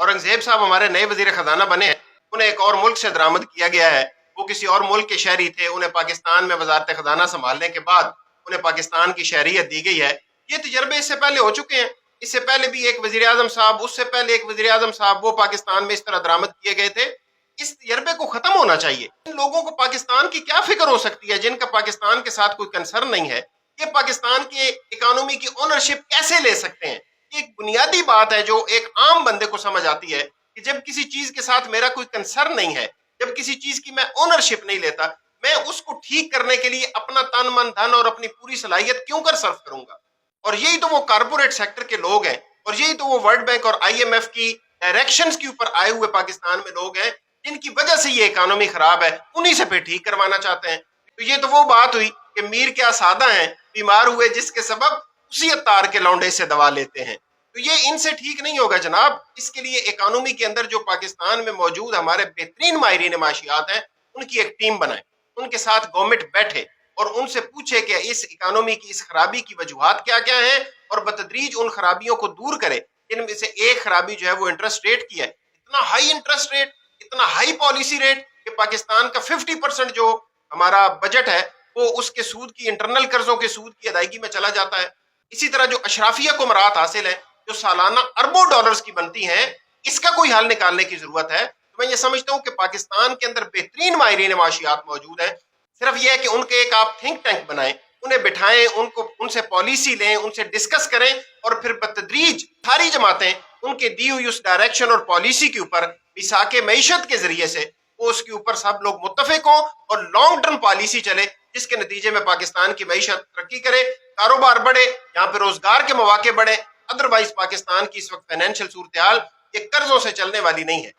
औरंगजेब साहब हमारे नए वजीर खजाना बने हैं, उन्हें एक और मुल्क से दरामद किया गया है। वो किसी और मुल्क के शहरी थे, उन्हें पाकिस्तान में वजारत खजाना संभालने के बाद उन्हें पाकिस्तान की शहरियत दी गई है। ये तजर्बे इससे पहले हो चुके हैं। इससे पहले भी एक वजीर आजम साहब, उससे पहले एक वजीर आजम साहब, वो पाकिस्तान में इस तरह दरामद किए गए थे। इस तजर्बे को खत्म होना चाहिए। इन लोगों को पाकिस्तान की क्या फिक्र हो सकती है जिनका पाकिस्तान के साथ कोई कंसर्न नहीं है? ये पाकिस्तान के इकोनॉमी की ओनरशिप कैसे ले सकते हैं? एक बुनियादी बात है जो एक आम बंदे को समझ आती है कि जब किसी चीज के साथ मेरा कोई कंसर्न नहीं है, जब किसी चीज की मैं ओनरशिप नहीं लेता, मैं उसको ठीक करने के लिए अपना तन मन धन और अपनी पूरी सलाहियत क्यों कर सर्व करूंगा? और यही तो वो कारपोरेट सेक्टर के लोग हैं, और यही तो वो वर्ल्ड बैंक और आईएमएफ की डायरेक्शंस के ऊपर आए हुए पाकिस्तान में लोग हैं जिनकी वजह से ये इकोनॉमी खराब है, उन्हीं से फिर ठीक करवाना चाहते हैं। तो ये तो वो बात हुई कि मीर क्या सादा हैं, बीमार हुए जिसके सबब उसी अत्तार के लौंडे से दवा लेते हैं। तो ये इनसे ठीक नहीं होगा जनाब। इसके लिए इकोनॉमी के अंदर जो पाकिस्तान में मौजूद हमारे बेहतरीन माहिरीन माशियात हैं, उनकी एक टीम बनाए, उनके साथ गवर्नमेंट बैठे और उनसे पूछे कि इस इकोनॉमी की इस खराबी की वजूहात क्या क्या हैं, और बतदरीज उन खराबियों को दूर करे। इनमें से एक खराबी जो है वो इंटरेस्ट रेट की है। इतना हाई इंटरेस्ट रेट, इतना हाई पॉलिसी रेट कि पाकिस्तान का 50% जो हमारा बजट है वो उसके सूद की, इंटरनल कर्जों के सूद की अदायगी में चला जाता है। इसी तरह जो अशराफिया को मराहत हासिल है, जो सालाना अरबों डॉलर्स की बनती हैं, इसका कोई हल निकालने की जरूरत है। तो मैं ये समझता हूं कि पाकिस्तान के अंदर बेहतरीन माहिरीन माशियात मौजूद हैं। सिर्फ यह है कि उनके एक आप थिंक टैंक बनाएं, उन्हें बिठाएं, उनको उनसे पॉलिसी लें, उनसे डिस्कस करें, और फिर बतदरीज सारी जमातें उनके दी हुई उस डायरेक्शन और पॉलिसी के ऊपर मिसाके मईशत के जरिए से वो उसके ऊपर सब लोग मुत्तफिक हों और लॉन्ग टर्म पॉलिसी चले, जिसके नतीजे में पाकिस्तान की मईशत तरक्की करे, कारोबार बढ़े, यहाँ पे रोजगार के मौके बढ़े। अदरवाइज पाकिस्तान की इस वक्त फाइनेंशियल सूरत हाल ये कर्जों से चलने वाली नहीं है।